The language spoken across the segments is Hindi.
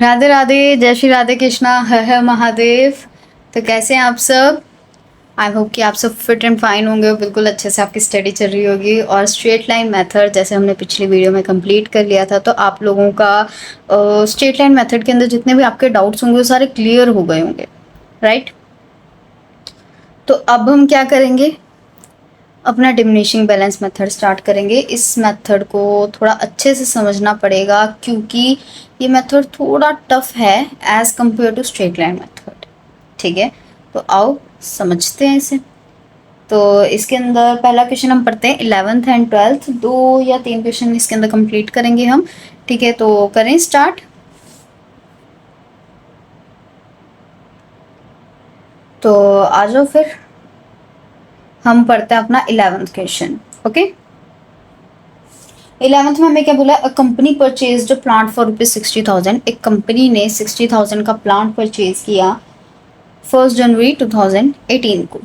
राधे राधे, जय श्री राधे कृष्णा, हर हर महादेव। तो कैसे हैं आप सब? आई होप कि आप सब फिट एंड फाइन होंगे, बिल्कुल अच्छे से आपकी स्टडी चल रही होगी। और स्ट्रेट लाइन मेथड जैसे हमने पिछली वीडियो में कंप्लीट कर लिया था, तो आप लोगों का स्ट्रेट लाइन मेथड के अंदर जितने भी आपके डाउट्स होंगे वो सारे क्लियर हो गए होंगे, राइट? तो अब हम क्या करेंगे, अपना डिमिनिशिंग बैलेंस मेथड स्टार्ट करेंगे। इस मेथड को थोड़ा अच्छे से समझना पड़ेगा क्योंकि ये मेथड थोड़ा टफ है as compare to straight line method. ठीक है, तो आओ समझते हैं इसे। तो इसके अंदर पहला क्वेश्चन हम पढ़ते हैं 11th एंड 12th, 2 या 3 क्वेश्चन इसके अंदर कंप्लीट करेंगे हम। ठीक है, तो करें स्टार्ट। तो आ जाओ फिर हम पढ़ते हैं अपना 11th क्वेश्चन। ओके, 11th में हमें क्या बोला, a company purchase plant for ₹60,000। एक कंपनी ने 60,000 का प्लांट परचेज किया 1 जनवरी 2018 को।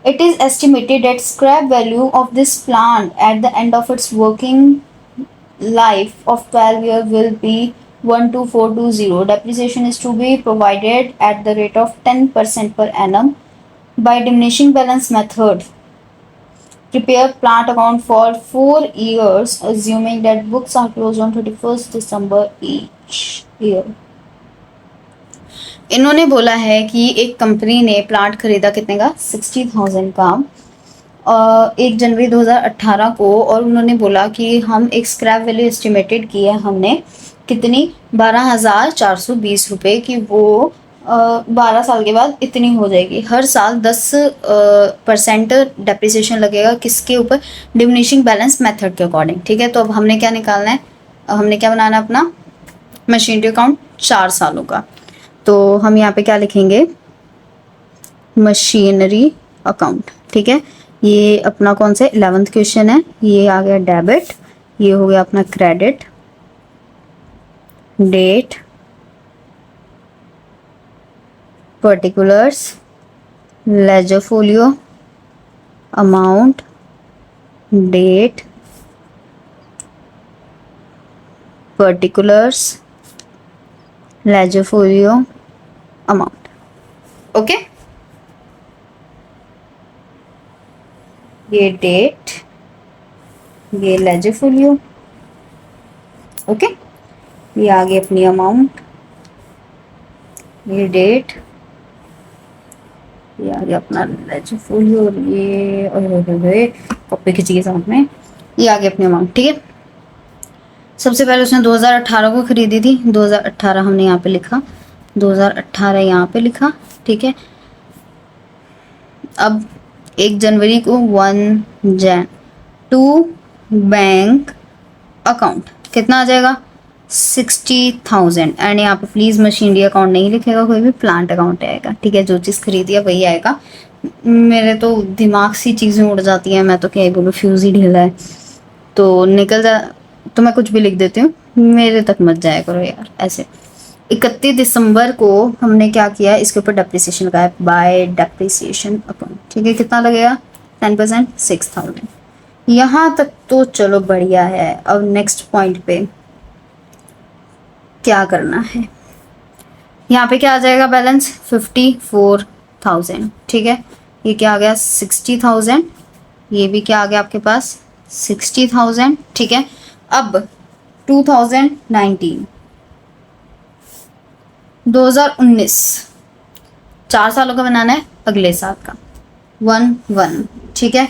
It is estimated that scrap value of this plant at the end of its working life of 12 years will be 12420. Depreciation is to be provided at the rate of 10% per annum by diminishing balance method. Prepare plant account for 4 years assuming that books are closed on 31st December each year. इन्होंने बोला है कि एक कंपनी ने प्लांट खरीदा कितने का, 60,000 का 1 जनवरी 2018 को। और उन्होंने बोला कि हम एक स्क्रैप वैल्यू एस्टिमेटेड की है हमने कितनी, 12,420 रुपये की। वो 12 साल के बाद इतनी हो जाएगी। हर साल 10% डेप्रिसिएशन लगेगा किसके ऊपर, डिमिनिशिंग बैलेंस मेथड के अकॉर्डिंग। ठीक है, तो अब हमने क्या निकालना है, हमने क्या बनाना है अपना मशीनरी अकाउंट 4 सालों का। तो हम यहाँ पे क्या लिखेंगे, मशीनरी अकाउंट। ठीक है, ये अपना कौन सा 11th क्वेश्चन है, ये आ गया डेबिट, ये हो गया अपना credit, date, particulars, ledger folio, amount, date, particulars, ledger folio, amount. Okay, ये डेट, ये लेजर फोलियो। ओके, ये आ गई अपनी अमाउंट, ये डेट, ये आ गया अपना लेजर फोलियो, और ये कॉपी खींची के साथ में ये आ गया अपनी अमाउंट। ठीक है, सबसे पहले उसने 2018 को खरीदी थी, 2018 हमने यहाँ पे लिखा, 2018 यहाँ पे लिखा। ठीक है, अब 1 जनवरी को 1 जन टू बैंक अकाउंट कितना आ जाएगा, 60,000। एंड यहाँ पे प्लीज़ मशीनरी अकाउंट नहीं लिखेगा कोई भी, प्लांट अकाउंट आएगा। ठीक है, जो चीज़ खरीदी है वही आएगा। मेरे तो दिमाग सी चीज़ें उड़ जाती हैं, मैं तो क्या ही बोलूँ, फ्यूज़ ही ढीला है तो निकल जा, तो मैं कुछ भी लिख देती हूँ, मेरे तक मत जाया करो यार ऐसे। 31 दिसंबर को हमने क्या किया, इसके ऊपर डेप्रिसिएशन लगाया बाय डेप्रिसिएशन अकाउंट। ठीक है, कितना लगेगा, 10%, 6,000। यहाँ तक तो चलो बढ़िया है। अब नेक्स्ट पॉइंट पे क्या करना है, यहाँ पे क्या आ जाएगा बैलेंस, 54,000। ठीक है, ये क्या आ गया, 60,000, ये भी क्या आ गया आपके पास, 60,000। ठीक है, अब 2019 2019 4 सालों का बनाना है, अगले साल का 1 ठीक है,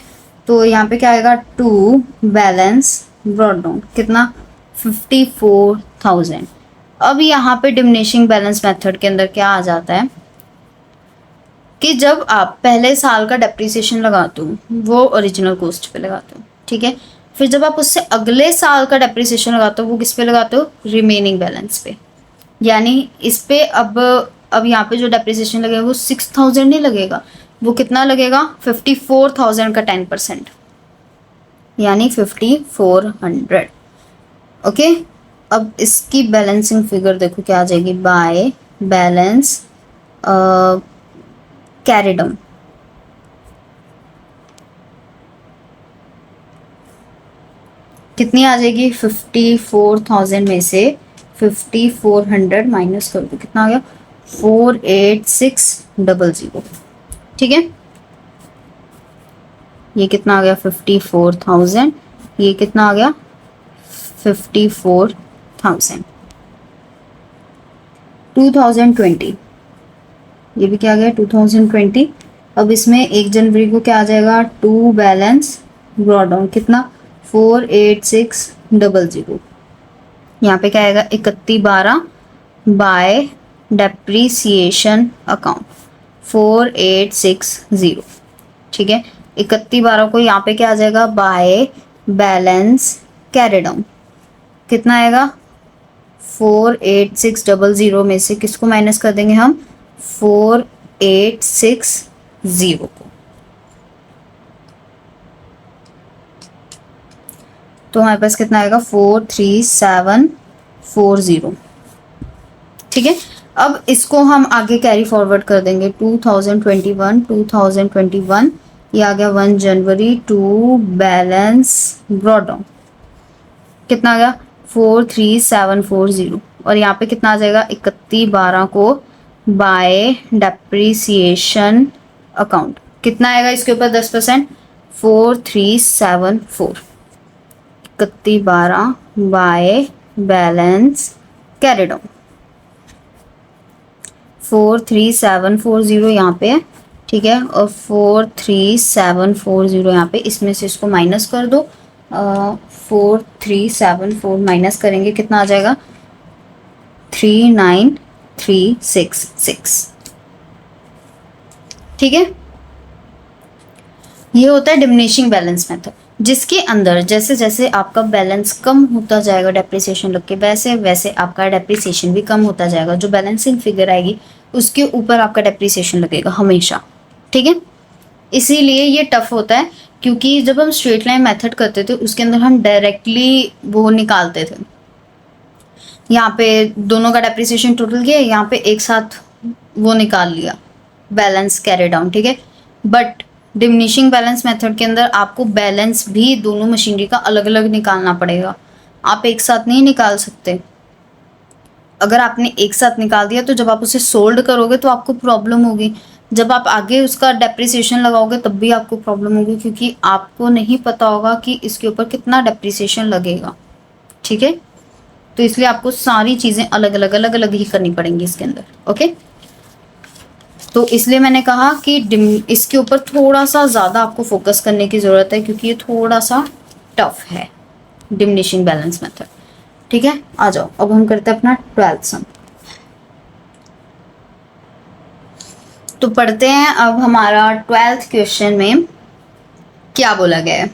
तो यहाँ पे क्या आएगा, टू बैलेंस ब्रॉट डाउन कितना, 54,000। अब यहाँ पे डिमिनिशिंग बैलेंस मेथड के अंदर क्या आ जाता है कि जब आप पहले साल का डेप्रिसिएशन लगाते हो वो ओरिजिनल कॉस्ट पे लगाते हो। ठीक है, फिर जब आप उससे अगले साल का डेप्रिसिएशन लगाते हो वो किस पे लगाते हो, रिमेनिंग बैलेंस पे। यानी इस पे अब यहाँ पे जो डेप्रिसिएशन लगेगा वो 6,000 नहीं लगेगा, वो कितना लगेगा, 54,000 का 10%, यानी 5,400। ओके, अब इसकी बैलेंसिंग फिगर देखो क्या आ जाएगी, बाय बैलेंस कैरिड ऑन। कितनी आ जाएगी, 54,000 में से 5400 माइनस कर दो, कितना आ गया 48600। ठीक है, ये कितना आ गया 54,000, ये कितना आ गया 54,000। 2020, ये भी क्या आ गया 2020। अब इसमें 1 जनवरी को क्या आ जाएगा, टू बैलेंस ब्रॉडाउन, कितना 48600। यहाँ पे क्या आएगा 31/12 बाय डेप्रीसिएशन अकाउंट 4860। ठीक है, 31/12 को यहाँ पे क्या आ जाएगा, बाय बैलेंस कैरी डाउन, कितना आएगा 48600 में से किसको माइनस कर देंगे हम, 4860 को। तो हमारे पास कितना आएगा 43740। ठीक है, अब इसको हम आगे कैरी फॉरवर्ड कर देंगे 2021 ये आ गया 1 जनवरी टू बैलेंस ब्रॉट डाउन, कितना आ गया 43740। और यहाँ पे कितना आ जाएगा 31/12 को बाय डेप्रीसिएशन अकाउंट, कितना आएगा इसके ऊपर 10%, 4374। 31/12 बाय बैलेंस कैरी डाउन 43740 यहाँ पे है। ठीक है, और 43740 यहाँ पे, इसमें से इसको माइनस कर दो। 4374 माइनस करेंगे कितना आ जाएगा 39366। ठीक है, ये होता है डिमिनिशिंग बैलेंस मेथड, जिसके अंदर जैसे जैसे आपका बैलेंस कम होता जाएगा डेप्रिसिएशन लग के, वैसे वैसे आपका डेप्रिसिएशन भी कम होता जाएगा। जो बैलेंसिंग फिगर आएगी उसके ऊपर आपका डेप्रिसिएशन लगेगा हमेशा। ठीक है, इसीलिए ये टफ होता है, क्योंकि जब हम स्ट्रेट लाइन मेथड करते थे उसके अंदर हम डायरेक्टली वो निकालते थे, यहाँ पे दोनों का डेप्रिसिएशन टोटल किया, यहाँ पे एक साथ वो निकाल लिया बैलेंस कैरी डाउन। ठीक है, बट डिमिनिशिंग बैलेंस मेथड के अंदर आपको बैलेंस भी दोनों मशीनरी का अलग अलग निकालना पड़ेगा, आप एक साथ नहीं निकाल सकते। अगर आपने एक साथ निकाल दिया तो जब आप उसे सोल्ड करोगे तो आपको प्रॉब्लम होगी, जब आप आगे उसका डेप्रिसिएशन लगाओगे तब भी आपको प्रॉब्लम होगी, क्योंकि आपको नहीं पता होगा कि इसके ऊपर कितना डेप्रिसिएशन लगेगा। ठीक है, तो इसलिए आपको सारी चीज़ें अलग अलग ही करनी पड़ेंगी इसके अंदर। ओके, तो इसलिए मैंने कहा कि इसके ऊपर थोड़ा सा ज़्यादा आपको फोकस करने की ज़रूरत है, क्योंकि ये थोड़ा सा टफ है डिमिनिशिंग बैलेंस मेथड। ठीक है, आ जाओ अब हम करते हैं अपना 12th सम। तो पढ़ते हैं अब हमारा 12th क्वेश्चन में क्या बोला गया है।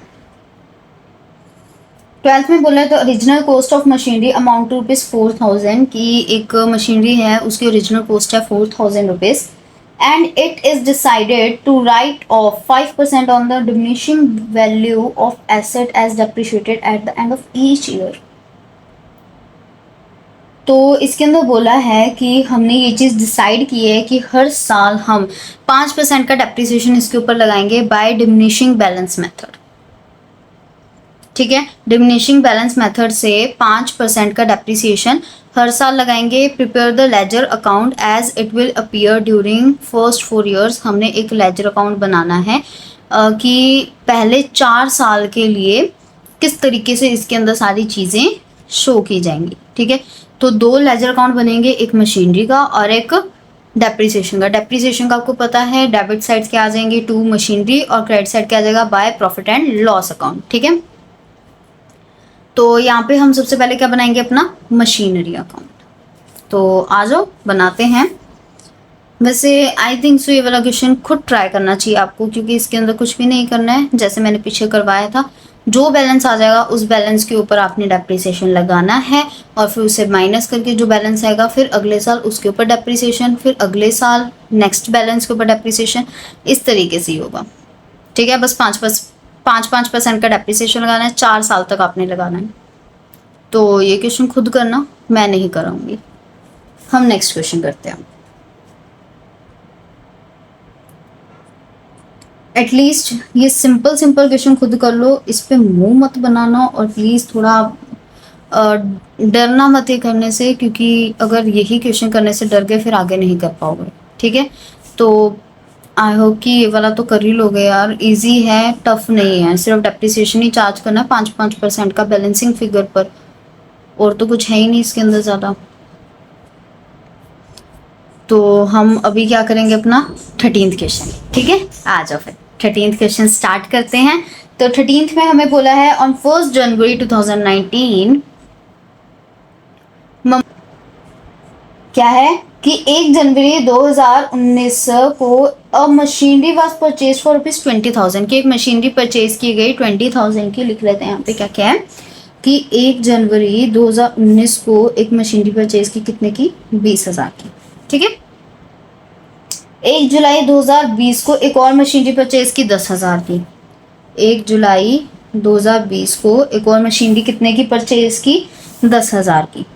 12th में बोला है तो original cost of machinery amount to ₹4000 की एक मशीनरी है, उसकी ओरिजिनल कॉस्ट है ₹4000 and it is decided to write off 5% on the diminishing value of asset as depreciated at the end of each year। तो इसके अंदर बोला है कि हमने ये चीज़ डिसाइड की है कि हर साल हम 5% का डेप्रिसिएशन इसके ऊपर लगाएंगे बाय डिमिनिशिंग बैलेंस मेथड। ठीक है, डिमिनिशिंग बैलेंस मेथड से 5% का डेप्रिसिएशन हर साल लगाएंगे। Prepare the ledger account as it will appear during first 4 years। हमने एक लेजर अकाउंट बनाना है कि पहले 4 साल के लिए किस तरीके से इसके अंदर सारी चीज़ें शो की जाएंगी। ठीक है, तो 2 लेजर अकाउंट बनेंगे, एक मशीनरी का और एक डेप्रिसिएशन का। डेप्रिसिएशन का आपको पता है डेबिट साइड क्या आ जाएंगे, टू मशीनरी, और क्रेडिट साइड क्या आ जाएगा by profit and loss account. ठीक है, तो यहाँ पे हम सबसे पहले क्या बनाएंगे, अपना मशीनरी अकाउंट। तो आ जाओ बनाते हैं। वैसे आई थिंक सो ये वाला क्वेश्चन खुद ट्राई करना चाहिए आपको, क्योंकि इसके अंदर कुछ भी नहीं करना है, जैसे मैंने पीछे करवाया था। जो बैलेंस आ जाएगा उस बैलेंस के ऊपर आपने डेप्रिसिएशन लगाना है, और फिर उसे माइनस करके जो बैलेंस आएगा फिर अगले साल उसके ऊपर डेप्रिसिएशन, फिर अगले साल नेक्स्ट बैलेंस के ऊपर डेप्रिसिएशन, इस तरीके से ही होगा। ठीक है, बस 5% का डेप्रिसिएशन लगाना है, 4 साल तक आपने लगाना है। तो ये क्वेश्चन खुद करना, मैं नहीं कराऊंगी। हम नेक्स्ट क्वेश्चन करते हैं। एटलीस्ट ये सिंपल क्वेश्चन खुद कर लो, इस पे मुंह मत बनाना, और प्लीज़ थोड़ा डरना मत ये करने से, क्योंकि अगर यही क्वेश्चन करने से डर गए फिर आगे नहीं कर पाओगे, ठीक है। तो आई होप कि ये वाला तो कर ही लोगे यार, इजी है, टफ नहीं है, सिर्फ डेप्रिसिएशन ही चार्ज करना है 5% का बैलेंसिंग फिगर पर, और तो कुछ है ही नहीं इसके अंदर ज़्यादा। तो हम अभी क्या करेंगे, अपना 13th क्वेश्चन, ठीक है। आ जाओ फिर 13th क्वेश्चन स्टार्ट करते हैं। तो 13th में हमें बोला है ऑन 1 जनवरी 2019 क्या है कि 1 जनवरी 2019 को अ मशीनरी वाज परचेज फॉर ₹20,000 की एक मशीनरी परचेज की गई 20,000 की। लिख लेते हैं यहाँ पे क्या क्या है कि 1 जनवरी 2019 को एक मशीनरी परचेज की, कितने की, 20,000 की, ठीक है। 1 जुलाई 2020 को एक और मशीनरी परचेज की 10,000 की। 1 जुलाई 2020 को एक और मशीनरी कितने की परचेज की, 10,000 की,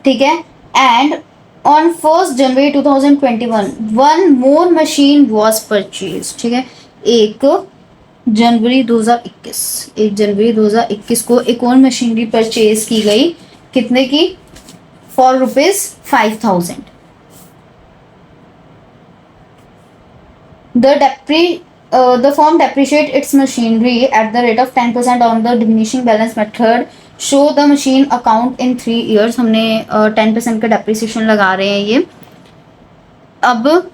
ठीक है। And on 1 January 2021 one more machine was purchase, ठीक है। 1 जनवरी 2021 को एक और मशीनरी परचेज की गई, कितने की, for ₹5,000। The firm depreciate its machinery at the rate of 10% on the diminishing balance method. Show the machine account in 3 years. हमने 10% का डेप्रिसिएशन लगा रहे हैं ये। अब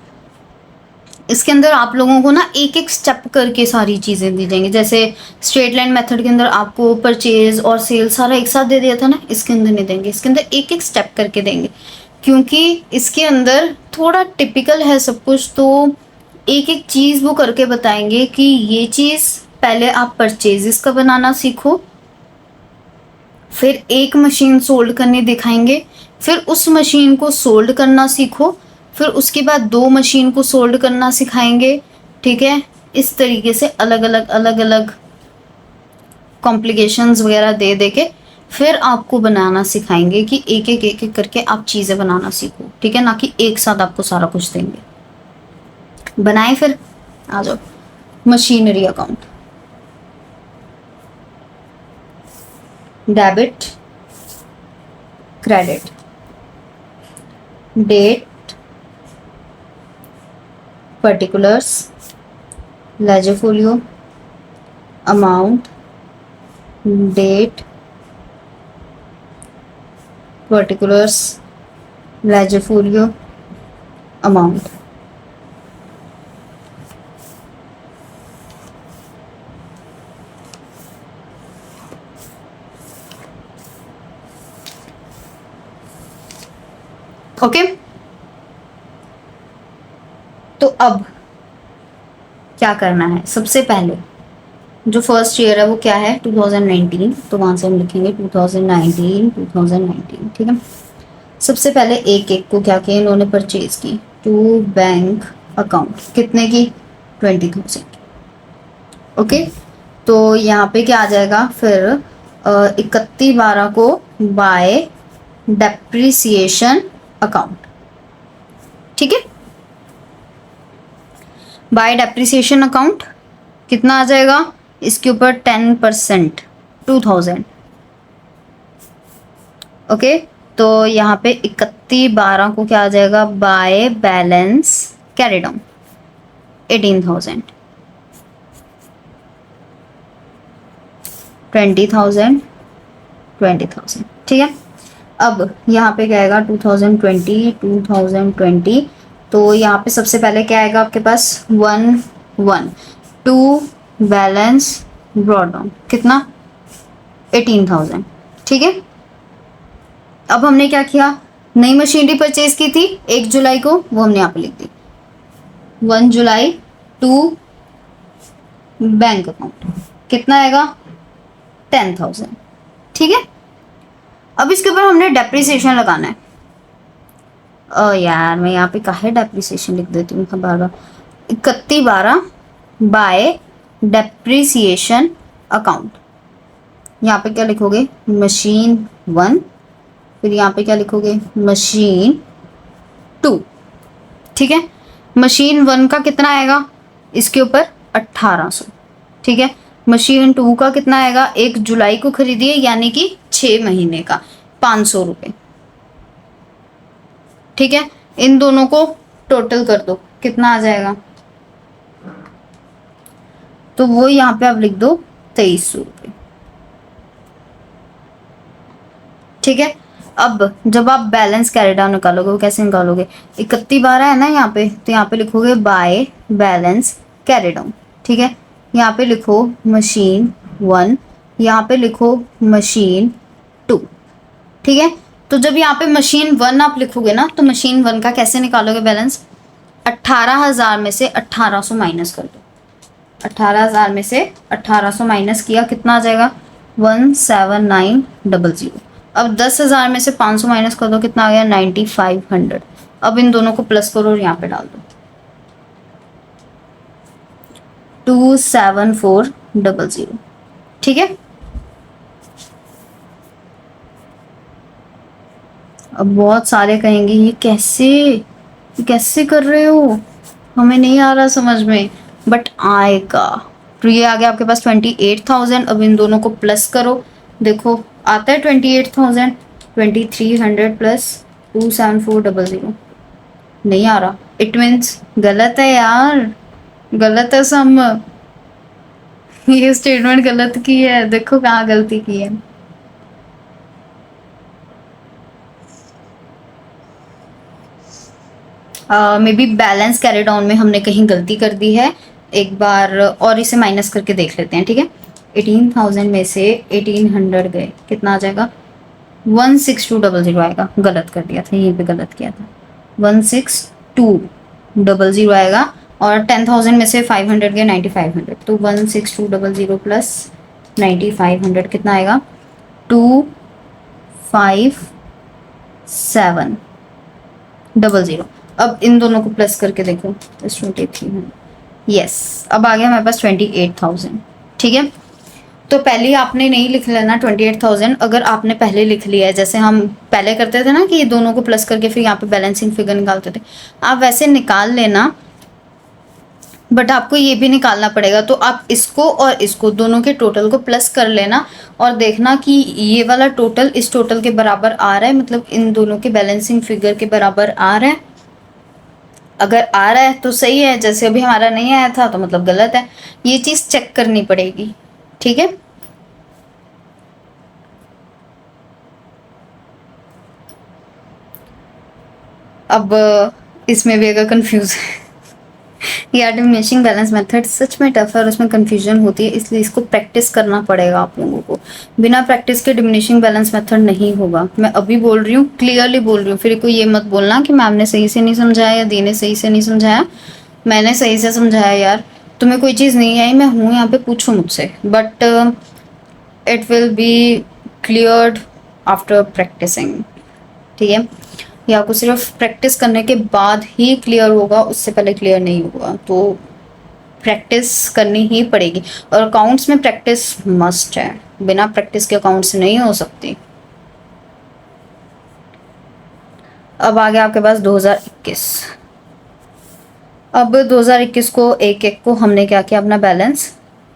इसके अंदर आप लोगों को ना एक एक स्टेप करके सारी चीज़ें दी जाएंगी। जैसे स्ट्रेट लाइन मेथड के अंदर आपको परचेज और सेल सारा एक साथ दे दिया था ना, इसके अंदर नहीं देंगे, इसके अंदर एक एक स्टेप करके देंगे, क्योंकि इसके अंदर थोड़ा टिपिकल है सब कुछ। तो एक एक चीज़ वो करके बताएंगे कि ये चीज़ पहले आप परचेजेस का बनाना सीखो, फिर एक मशीन सोल्ड करनी दिखाएंगे, फिर उस मशीन को सोल्ड करना सीखो, फिर उसके बाद 2 मशीन को सोल्ड करना सिखाएंगे, ठीक है। इस तरीके से अलग अलग कॉम्प्लिकेशंस वगैरह दे दे के फिर आपको बनाना सिखाएंगे कि एक एक करके आप चीज़ें बनाना सीखो, ठीक है, ना कि एक साथ आपको सारा कुछ देंगे। बनाए फिर, आ जाओ। Machinery account, debit, credit, date, particulars, ledger folio, amount, date, particulars, ledger folio, amount. Okay, तो अब क्या करना है, सबसे पहले जो फर्स्ट ईयर है वो क्या है, 2019, तो वहां से हम लिखेंगे 2019, ठीक है। सबसे पहले एक एक को क्या किया इन्होंने, परचेज की टू बैंक अकाउंट, कितने की, 20,000। ओके, तो यहाँ पे क्या आ जाएगा फिर, 31/12 को बाय डेप्रिसिएशन अकाउंट, ठीक है। बाय डेप्रिसिएशन अकाउंट कितना आ जाएगा, इसके ऊपर 10%, 2,000। ओके, तो यहाँ पे 31/12 को क्या आ जाएगा, बाय बैलेंस कैरिड ऑन 18,000, 20,000, 20,000, ठीक है। अब यहाँ पे क्या आएगा, 2020, तो यहाँ पे सबसे पहले क्या आएगा आपके पास, 1 टू बैलेंस ब्रॉड डाउन, कितना, 18,000, ठीक है। अब हमने क्या किया, नई मशीनरी परचेज की थी 1 जुलाई को, वो हमने यहाँ पे लिख दी, 1 जुलाई टू बैंक अकाउंट, कितना आएगा, 10,000, ठीक है। अब इसके ऊपर हमने डेप्रिसिएशन लगाना है। यार मैं यहाँ पे काहे डेप्रिसिएशन लिख देती हूँ बार बार, 31/12 बाय डेप्रिसिएशन अकाउंट। यहाँ पे क्या लिखोगे, मशीन 1, फिर यहाँ पे क्या लिखोगे, मशीन 2, ठीक है। मशीन 1 का कितना आएगा, इसके ऊपर 1800, ठीक है। मशीन 2 का कितना आएगा, 1 जुलाई को खरीदी है यानी कि 6 महीने का, 500 रुपये। ठीक है, इन दोनों को टोटल कर दो, कितना आ जाएगा, तो वो यहाँ पे आप लिख दो 2300 रुपये। ठीक है, अब जब आप बैलेंस कैरी डाउन निकालोगे, वो कैसे निकालोगे, 31/12 है ना यहाँ पे, तो यहाँ पे लिखोगे बाय बैलेंस कैरी डाउन। ठीक है, यहाँ पे लिखो मशीन 1, यहाँ पे लिखो मशीन 2। ठीक है, तो जब यहाँ पे मशीन 1 आप लिखोगे ना, तो मशीन 1 का कैसे निकालोगे बैलेंस, 18,000 में से 1800 माइनस कर दो। 18,000 में से 1800 माइनस किया, कितना आ जाएगा, 17900। अब 10,000 में से 500 माइनस कर दो, कितना आ गया, 9500। अब इन दोनों को प्लस करो और यहाँ पे डाल दो, 27400। ठीक है, अब बहुत सारे कहेंगे ये कैसे कर रहे हो, हमें नहीं आ रहा समझ में, बट आएगा। तो ये आ गया आपके पास 28,000। अब इन दोनों को प्लस करो, देखो आता है 28,000, 2300 प्लस 27400, नहीं आ रहा, इट मीन्स गलत है यार, गलत है सम, ये स्टेटमेंट गलत की है, देखो कहाँ गलती की है। May be balance carry down में हमने कहीं गलती कर दी है, एक बार और इसे माइनस करके देख लेते हैं। ठीक है, 18,000 में से 1800 गए, कितना आ जाएगा, 16200 आएगा, गलत कर दिया था, यहीं पे गलत किया था, 16200 आएगा। और 10,000 में से 500 गए, 9500, तो 16200 प्लस 9500 कितना आएगा, 25700। अब इन दोनों को प्लस करके देखो, 2300, यस, अब आ गया हमारे पास 28,000। ठीक है, तो पहले आपने नहीं लिख लेना 28,000, अगर आपने पहले लिख लिया है, जैसे हम पहले करते थे ना कि ये दोनों को प्लस करके फिर यहाँ पे बैलेंसिंग फिगर निकालते थे, आप वैसे निकाल लेना, बट आपको ये भी निकालना पड़ेगा। तो आप इसको और इसको दोनों के टोटल को प्लस कर लेना और देखना कि ये वाला टोटल इस टोटल के बराबर आ रहा है, मतलब इन दोनों के बैलेंसिंग फिगर के बराबर आ रहा है। अगर आ रहा है तो सही है, जैसे अभी हमारा नहीं आया था तो मतलब गलत है, ये चीज़ चेक करनी पड़ेगी। ठीक है, अब इसमें भी अगर कंफ्यूज या डिमिनिशिंग बैलेंस मेथड सच में टफ है और उसमें कंफ्यूजन होती है, इसलिए इसको प्रैक्टिस करना पड़ेगा आप लोगों को। बिना प्रैक्टिस के डिमिनिशिंग बैलेंस मेथड नहीं होगा। मैं अभी बोल रही हूँ, क्लियरली बोल रही हूँ, फिर कोई ये मत बोलना कि मैम ने सही से नहीं समझाया या दी ने सही से नहीं समझाया। मैंने सही से समझाया यार, तुम्हें कोई चीज़ नहीं आई, मैं हूँ यहाँ पे, पूछो मुझसे, but it will be cleared after practicing. ठीक है, या आपको सिर्फ प्रैक्टिस करने के बाद ही क्लियर होगा, उससे पहले क्लियर नहीं होगा, तो प्रैक्टिस करनी ही पड़ेगी। और अकाउंट्स में प्रैक्टिस मस्ट है, बिना प्रैक्टिस के अकाउंट्स नहीं हो सकती। अब आ गया आपके पास 2021। अब 2021 को एक एक को हमने क्या किया, अपना बैलेंस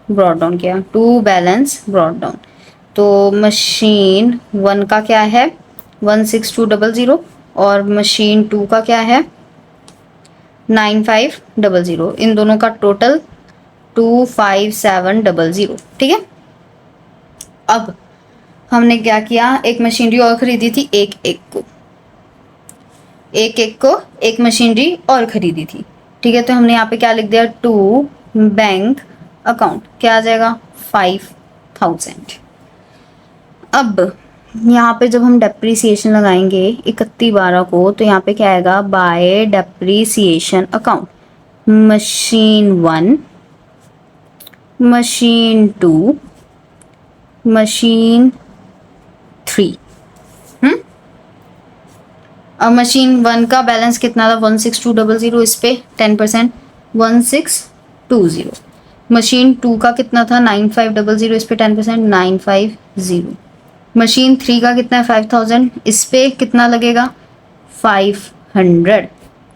ब्रॉड डाउन किया, टू बैलेंस ब्रॉड डाउन। तो मशीन 1 का क्या है 16200 और मशीन 2 का क्या है 9500, इन दोनों का टोटल 25700। ठीक है, अब हमने क्या किया, एक मशीनरी और खरीदी थी, एक एक को एक मशीनरी और खरीदी थी। ठीक है, तो हमने यहाँ पे क्या लिख दिया, टू बैंक अकाउंट, क्या आ जाएगा 5000। अब यहाँ पे जब हम डेप्रीसिएशन लगाएंगे 31/12 को, तो यहाँ पे क्या आएगा, by depreciation account, machine 1, machine 2, machine 3। अब मशीन 1 का बैलेंस कितना था 16200, इस पे 10% 1620। मशीन 2 का कितना था 9500, इस पे 10% 950। मशीन 3 का कितना है 5000, इस पे कितना लगेगा 500।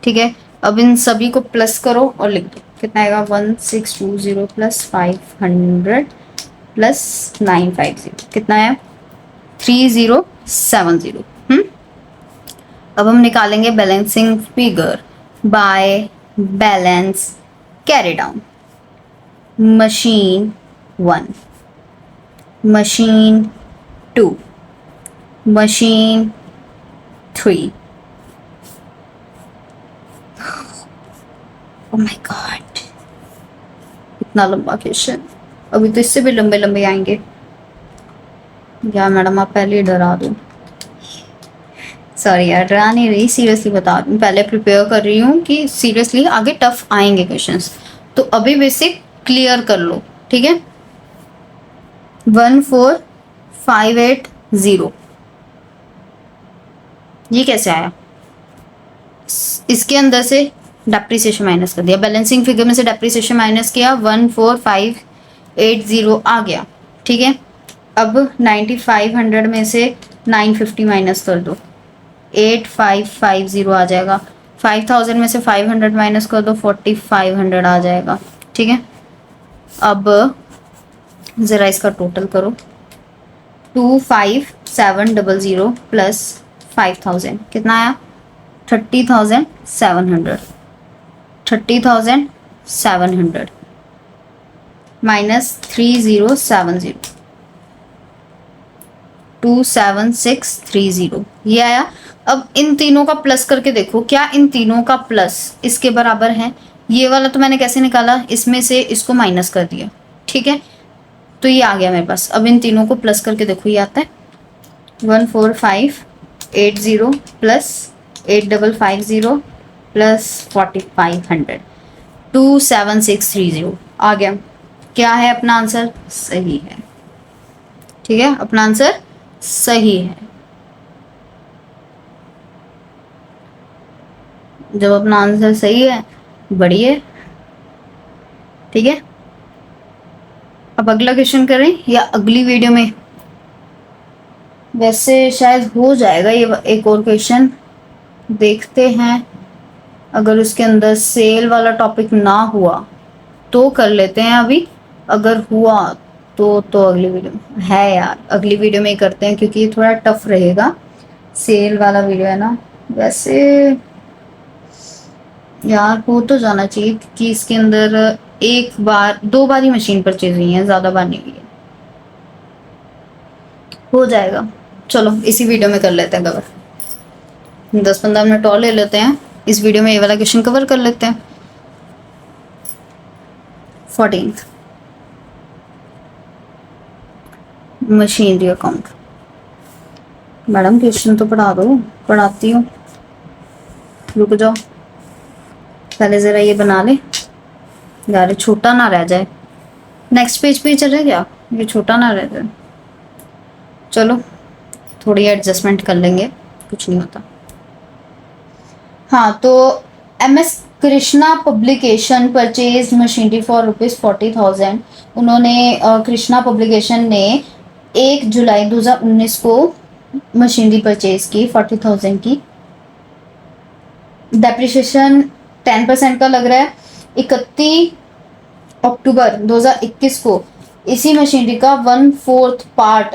ठीक है, अब इन सभी को प्लस करो और लिख दो, कितना आएगा 1620 प्लस 500 प्लस 950 कितना है 3070। अब हम निकालेंगे balancing figure by balance carry down. Machine 1, machine 2, machine 3। Oh my God, इतना लंबा क्वेश्चन, अभी तो इससे भी लंबे लंबे आएंगे। या मैडम आप पहले ही डरा दो। सॉरी यार, डरा नहीं रही, सीरियसली बता रही हूँ, पहले प्रिपेयर कर रही हूँ कि सीरियसली आगे टफ आएंगे क्वेश्चंस, तो अभी बेसिक क्लियर कर लो, ठीक है। 14580 ये कैसे आया? इसके अंदर से डेप्रिसिएशन माइनस कर दिया, बैलेंसिंग फिगर में से डेप्रिसिएशन माइनस किया, 14580 आ गया, ठीक है। अब 9500 में से 950 माइनस कर दो, 8550 आ जाएगा। 5000 में से 500 माइनस कर दो, 4500 आ जाएगा, ठीक है। अब ज़रा इसका टोटल करो, 25700 प्लस 5000 कितना आया 30,700। 30,700 माइनस 3070 27630 ये आया। अब इन तीनों का प्लस करके देखो, क्या इन तीनों का प्लस इसके बराबर है? ये वाला तो मैंने कैसे निकाला, इसमें से इसको माइनस कर दिया, ठीक है, तो ये आ गया मेरे पास। अब इन तीनों को प्लस करके देखो, ये आता है 14580 प्लस 8550 प्लस 4500 27630 आ गया। क्या है अपना आंसर? सही है, ठीक है, अपना आंसर सही है। जब अपना आंसर सही है बढ़िया, ठीक है। अब अगला क्वेश्चन करें या अगली वीडियो में? वैसे शायद हो जाएगा ये एक और क्वेश्चन, देखते हैं। अगर उसके अंदर सेल वाला टॉपिक ना हुआ तो कर लेते हैं अभी, अगर हुआ तो अगली वीडियो में है यार, अगली वीडियो में ही करते हैं क्योंकि ये थोड़ा टफ रहेगा, सेल वाला वीडियो है ना। वैसे यार हो तो जाना चाहिए कि इसके अंदर एक बार 2 बार ही मशीन परचेज हुई है, ज़्यादा बार नहीं हुई है, हो जाएगा। चलो इसी वीडियो में कर लेते हैं कवर, 10-15 मिनट और ले लेते हैं, इस वीडियो में ये वाला क्वेश्चन कवर कर लेते हैं। 14th machinery account. Madam question तो पढ़ा दो, पढ़ाती हूँ, रुक जाओ, पहले ज़रा ये बना ले यार, छोटा ना रह जाए। नेक्स्ट पेज पे चले क्या, ये छोटा ना रह जाए। चलो थोड़ी एडजस्टमेंट कर लेंगे, कुछ नहीं होता। हाँ तो MS Krishna publication purchase machinery for ₹40,000। उन्होंने कृष्णा पब्लिकेशन ने 1 जुलाई 2019 को मशीनरी परचेज की 40,000 की। डेप्रिसिएशन 10% का लग रहा है। 31 अक्टूबर 2021 को इसी मशीनरी का 1/4 पार्ट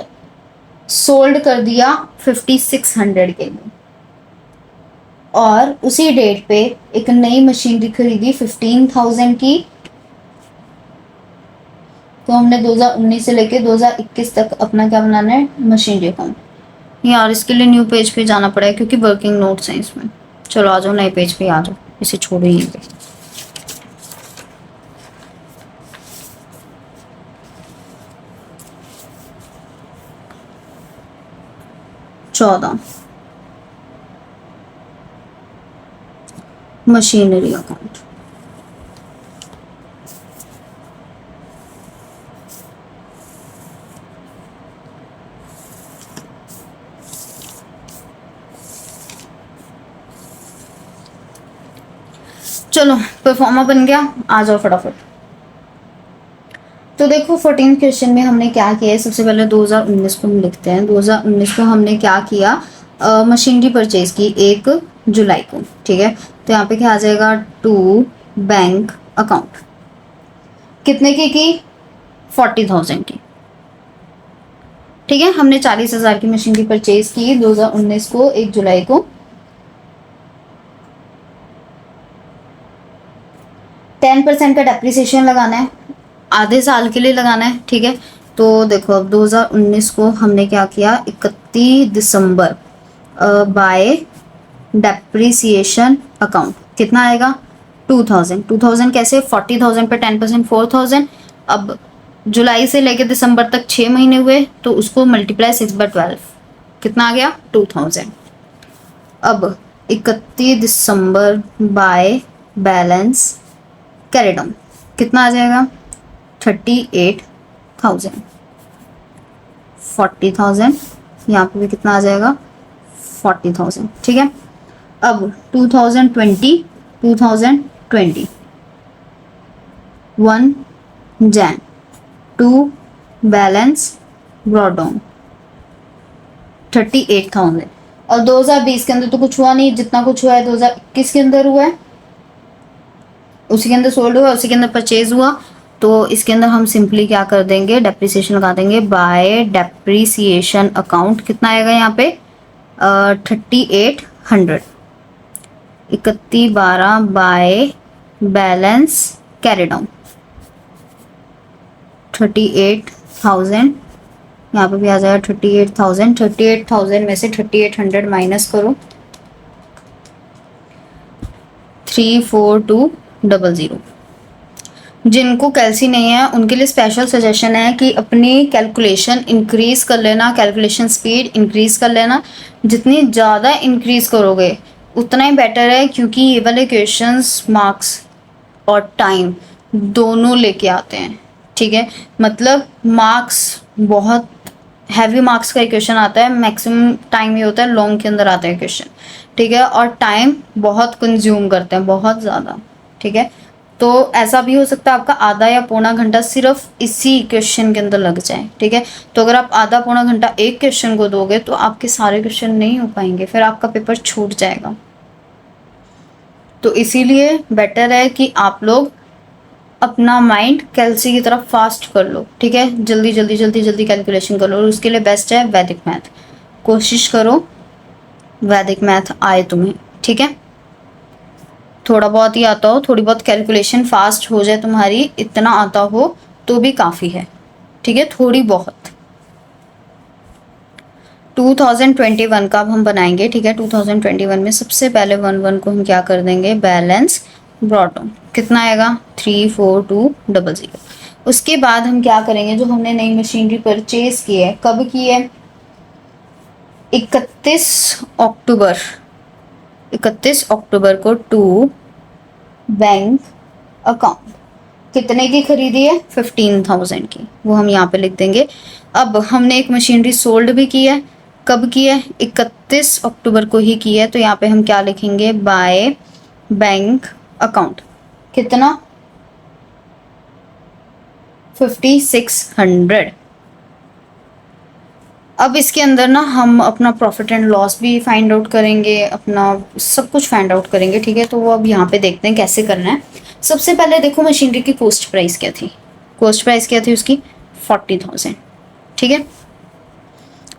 सोल्ड कर दिया 5600 के लिए, और उसी डेट पे एक नई मशीनरी खरीदी 15,000 की। तो हमने 2019 से लेके 2021 तक अपना क्या बनाना है, मशीनरी अकाउंट। यार इसके लिए न्यू पेज पे जाना पड़ा है क्योंकि वर्किंग नोट्स हैं इसमें। चलो आ जाओ, नए पेज पे आ जाओ, इसे छोड़ो यहीं पे। 14 मशीनरी अकाउंट। चलो परफॉर्मा बन गया, आ जाओ फटाफट। तो देखो 14 क्वेश्चन में हमने क्या किया है, सबसे पहले 2019 को हम लिखते हैं। 2019 को हमने क्या किया, मशीनरी परचेज की 1 जुलाई को, ठीक है। तो यहाँ पे क्या आ जाएगा, टू बैंक अकाउंट। कितने की 40,000 की। ठीक है, हमने 40,000 की मशीनरी परचेज की 2019 को 1 जुलाई को। 10% का डेप्रिसिएशन लगाना है, आधे साल के लिए लगाना है। ठीक है, तो देखो अब 2019 को हमने क्या किया, 31 दिसंबर बाय डेप्रिसिएशन अकाउंट कितना आएगा 2000। 2000 कैसे, 40,000 पे 10% 4000। अब जुलाई से लेकर दिसंबर तक 6 महीने हुए, तो उसको मल्टीप्लाई 6/12 कितना आ गया 2000। अब 31 दिसंबर बाय बैलेंस कैरिड ऑन कितना आ जाएगा 38,000। 40,000 यहाँ पे भी कितना आ जाएगा 40,000। ठीक है, अब 2020 1 जैन 2 बैलेंस ब्रॉड डाउन 38,000। और 2020 के अंदर तो कुछ हुआ नहीं, जितना कुछ हुआ है 2021 के अंदर हुआ है, उसी के अंदर सोल्ड हुआ, उसी के अंदर परचेज हुआ। तो इसके अंदर हम सिंपली क्या कर देंगे, डेप्रिसिएशन लगा देंगे बाय डेप्रिसिएशन अकाउंट कितना आएगा यहाँ पे 3800। 31/12 बाय बैलेंस कैरिड ऑन 38,000। यहाँ पे भी आ जाएगा 38,000। 38,000 में से 3800 माइनस करो 34200। जिनको कैल्सी नहीं है उनके लिए स्पेशल सजेशन है कि अपनी कैलकुलेशन इंक्रीज कर लेना, कैलकुलेशन स्पीड इंक्रीज कर लेना। जितनी ज़्यादा इंक्रीज करोगे उतना ही बेटर है, क्योंकि ये वाले क्वेश्चंस मार्क्स और टाइम दोनों लेके आते हैं। ठीक है, मतलब मार्क्स बहुत हैवी मार्क्स का क्वेश्चन आता है, मैक्सिमम टाइम ये होता है लॉन्ग के अंदर आता है क्वेश्चन। ठीक है, और टाइम बहुत कंज्यूम करते हैं, बहुत ज़्यादा। ठीक है, तो ऐसा भी हो सकता है आपका आधा या पौना घंटा सिर्फ इसी क्वेश्चन के अंदर लग जाए। ठीक है, तो अगर आप आधा पौना घंटा एक क्वेश्चन को दोगे तो आपके सारे क्वेश्चन नहीं हो पाएंगे, फिर आपका पेपर छूट जाएगा। तो इसीलिए बेटर है कि आप लोग अपना माइंड कैल्सी की तरफ फास्ट कर लो। ठीक है, जल्दी जल्दी जल्दी जल्दी कैलकुलेशन कर लो, और उसके लिए बेस्ट है वैदिक मैथ। कोशिश करो वैदिक मैथ आए तुम्हें। ठीक है, थोड़ा बहुत ही आता हो, थोड़ी बहुत कैलकुलेशन फास्ट हो जाए तुम्हारी, इतना आता हो तो भी काफ़ी है। ठीक है, थोड़ी बहुत। 2021 का अब हम बनाएंगे। ठीक है, 2021 में सबसे पहले 1 को हम क्या कर देंगे, बैलेंस ब्रॉड डाउन कितना आएगा 34200। उसके बाद हम क्या करेंगे, जो हमने नई मशीनरी परचेज की है, कब की है 31 अक्टूबर। 31 अक्टूबर को टू बैंक अकाउंट कितने की खरीदी है 15,000 की, वो हम यहाँ पे लिख देंगे। अब हमने एक मशीनरी सोल्ड भी की है, कब की है 31 अक्टूबर को ही की है, तो यहाँ पे हम क्या लिखेंगे, बाय बैंक अकाउंट कितना 5600। अब इसके अंदर ना हम अपना प्रॉफिट एंड लॉस भी फाइंड आउट करेंगे, अपना सब कुछ फाइंड आउट करेंगे। ठीक है, तो वो अब यहाँ पे देखते हैं कैसे करना है। सबसे पहले देखो मशीनरी की कॉस्ट प्राइस क्या थी, कॉस्ट प्राइस क्या थी उसकी 40,000। ठीक है,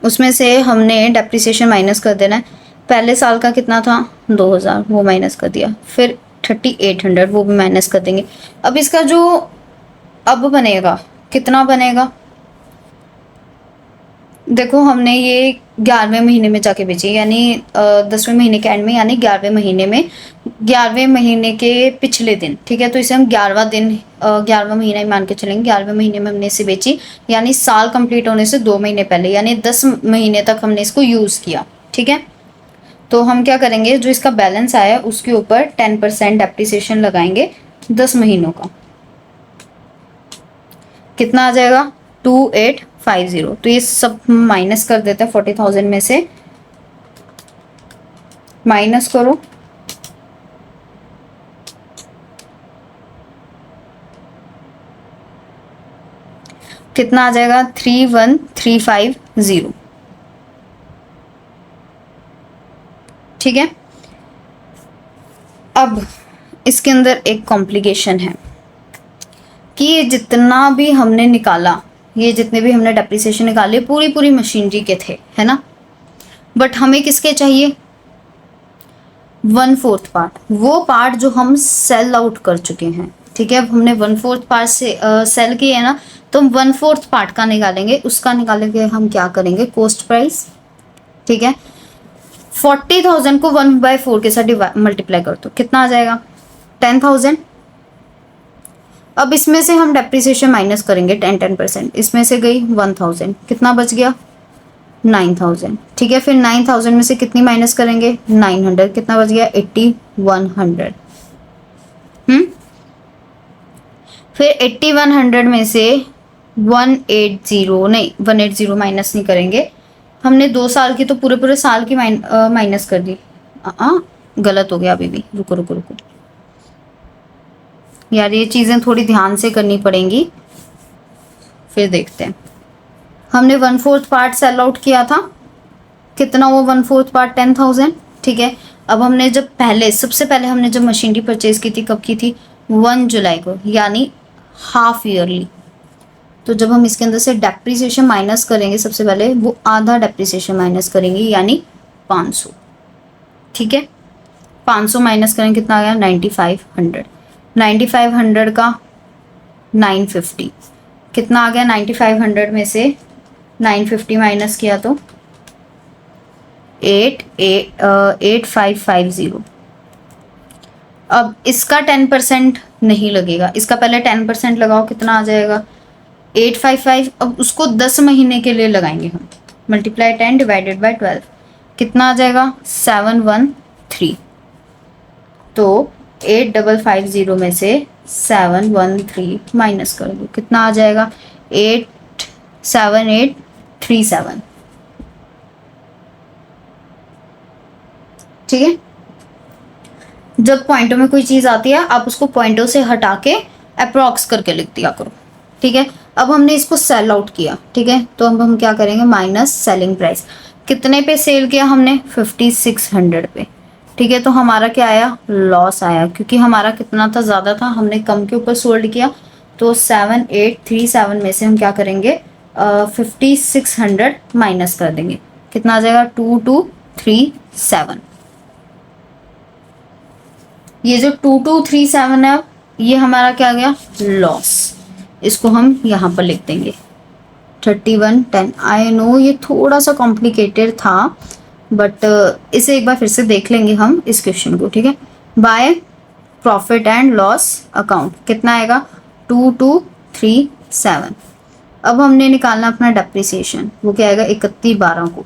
उसमें से हमने डेप्रिसिएशन माइनस कर देना है। पहले साल का कितना था 2,000, वो माइनस कर दिया, फिर 3800 वो भी माइनस कर देंगे। अब इसका जो अब बनेगा कितना बनेगा, देखो हमने ये 11वें महीने में जाके बेची, यानी 10वें महीने के एंड में, यानी 11वें महीने में, 11वें महीने के पिछले दिन। ठीक है, तो इसे हम 11वां दिन 11वां महीना ही मान के चलेंगे। 11वें महीने में हमने इसे बेची, यानी साल कंप्लीट होने से 2 महीने पहले, यानी 10 महीने तक हमने इसको यूज़ किया। ठीक है, तो हम क्या करेंगे, जो इसका बैलेंस आया उसके ऊपर 10% डेप्रिसिएशन लगाएंगे 10 महीनों का, कितना आ जाएगा 2850। तो ये सब माइनस कर देते हैं 40,000 में से, माइनस करो कितना आ जाएगा 31,350। ठीक है, अब इसके अंदर एक कॉम्प्लिकेशन है कि ये जितना भी हमने निकाला, ये जितने भी हमने डेप्रिसिएशन निकाले पूरी पूरी मशीनरी के थे, है ना। बट हमें किसके चाहिए, 1/4 पार्ट, वो पार्ट जो हम सेल आउट कर चुके हैं, ठीक है। अब हमने 1/4 पार्ट से सेल किए है ना, तो हम 1/4 पार्ट का निकालेंगे। उसका निकालेंगे हम क्या करेंगे, कॉस्ट प्राइस, ठीक है। 40,000 को 1/4 के साथ मल्टीप्लाई कर दो, कितना आ जाएगा, 10,000। अब इसमें से हम डेप्रिसिएशन माइनस करेंगे 10%, इसमें से गई 1,000, कितना बच गया, 9,000, ठीक है। फिर 9,000 में से कितनी माइनस करेंगे, 900, कितना बच गया, 8100। फिर 8100 में से 180 नहीं, 180 माइनस नहीं करेंगे, हमने 2 साल की तो पूरे पूरे साल की माइनस कर दी। गलत हो गया, अभी भी रुको रुको रुको यार, ये चीज़ें थोड़ी ध्यान से करनी पड़ेंगी, फिर देखते हैं। हमने 1/4 पार्ट सेल आउट किया था, कितना वो 1/4 पार्ट, 10,000, ठीक है। अब हमने जब सबसे पहले हमने जब मशीनरी परचेज की थी, कब की थी, 1 जुलाई को, यानी हाफ ईयरली। तो जब हम इसके अंदर से डेप्रिसिएशन माइनस करेंगे, सबसे पहले वो आधा डेप्रिसिएशन माइनस करेंगे, यानी 500, ठीक है। 500 माइनस करेंगे, कितना आ गया, 9500। 9500 का 950, कितना आ गया, 9500 में से 950 माइनस किया तो 8550। अब इसका 10% नहीं लगेगा, इसका पहले 10% लगाओ, कितना आ जाएगा, 855। अब उसको 10 महीने के लिए लगाएंगे हम, मल्टीप्लाई 10 डिवाइडेड बाय 12, कितना आ जाएगा, 713। तो 8550 में से 713 माइनस कर दो, कितना आ जाएगा, 87837, ठीक है। जब पॉइंटों में कोई चीज़ आती है, आप उसको पॉइंटों से हटा के अप्रॉक्स करके लिख दिया करो, ठीक है। अब हमने इसको सेल आउट किया, ठीक है, तो अब हम क्या करेंगे, माइनस सेलिंग प्राइस, कितने पे सेल किया हमने, 5600 पे, ठीक है। तो हमारा क्या आया, लॉस आया, क्योंकि हमारा कितना था, ज़्यादा था, हमने कम के ऊपर सोल्ड किया। तो 7837 में से हम क्या करेंगे, 5600 माइनस कर देंगे, कितना आ जाएगा, 2237। ये जो 2237 है, ये हमारा क्या गया, लॉस। इसको हम यहाँ पर लिख देंगे 3110। आई नो ये थोड़ा सा कॉम्प्लिकेटेड था, बट इसे एक बार फिर से देख लेंगे हम इस क्वेश्चन को, ठीक है। By profit and loss account कितना आएगा, 2237। अब हमने निकालना अपना डेप्रिसिएशन, वो क्या आएगा, 31/12 को,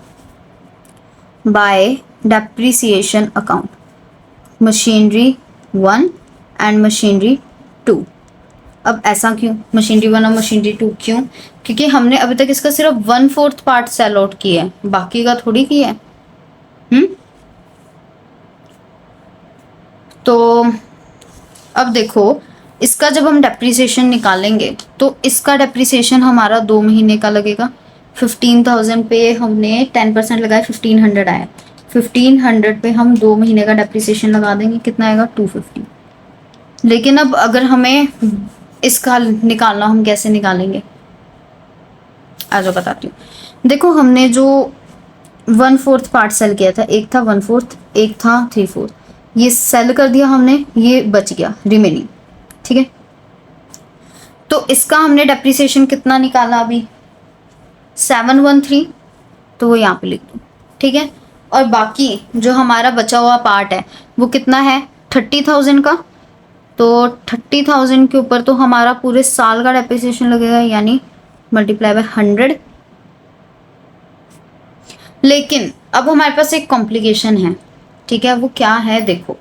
bye depreciation account, machinery 1 and machinery 2। अब ऐसा क्यों, मशीनरी 1 और मशीनरी 2 क्यों, क्योंकि हमने अभी तक इसका सिर्फ 1/4 पार्ट सेल आउट किया है, बाकी का थोड़ी किया है। तो अब देखो, इसका जब हम डेप्रिसिएशन निकालेंगे, तो इसका डेप्रिसिएशन हमारा 2 महीने का लगेगा। 15,000 पे हमने 10% लगाया, 1500 आया। 1500 पे हम 2 महीने का डेप्रिसिएशन लगा देंगे, कितना आएगा, 250। लेकिन अब अगर हमें इसका निकालना, हम कैसे निकालेंगे, आ जाओ बताती हूँ। देखो, हमने जो 1/4 पार्ट सेल किया था, एक था 1/4, एक था 3/4, ये सेल कर दिया हमने, ये बच गया रिमेनिंग, ठीक है। तो इसका हमने डेप्रिसिएशन कितना निकाला अभी, 713, तो वो यहाँ पे लिख दो, ठीक है। और बाकी जो हमारा बचा हुआ पार्ट है, वो कितना है, 30,000 का। तो 30,000 के ऊपर तो हमारा पूरे साल का डेप्रिसिएशन लगेगा, यानी मल्टीप्लाई बाय 100। लेकिन अब हमारे पास एक कॉम्प्लिकेशन है, ठीक है। वो क्या है, देखो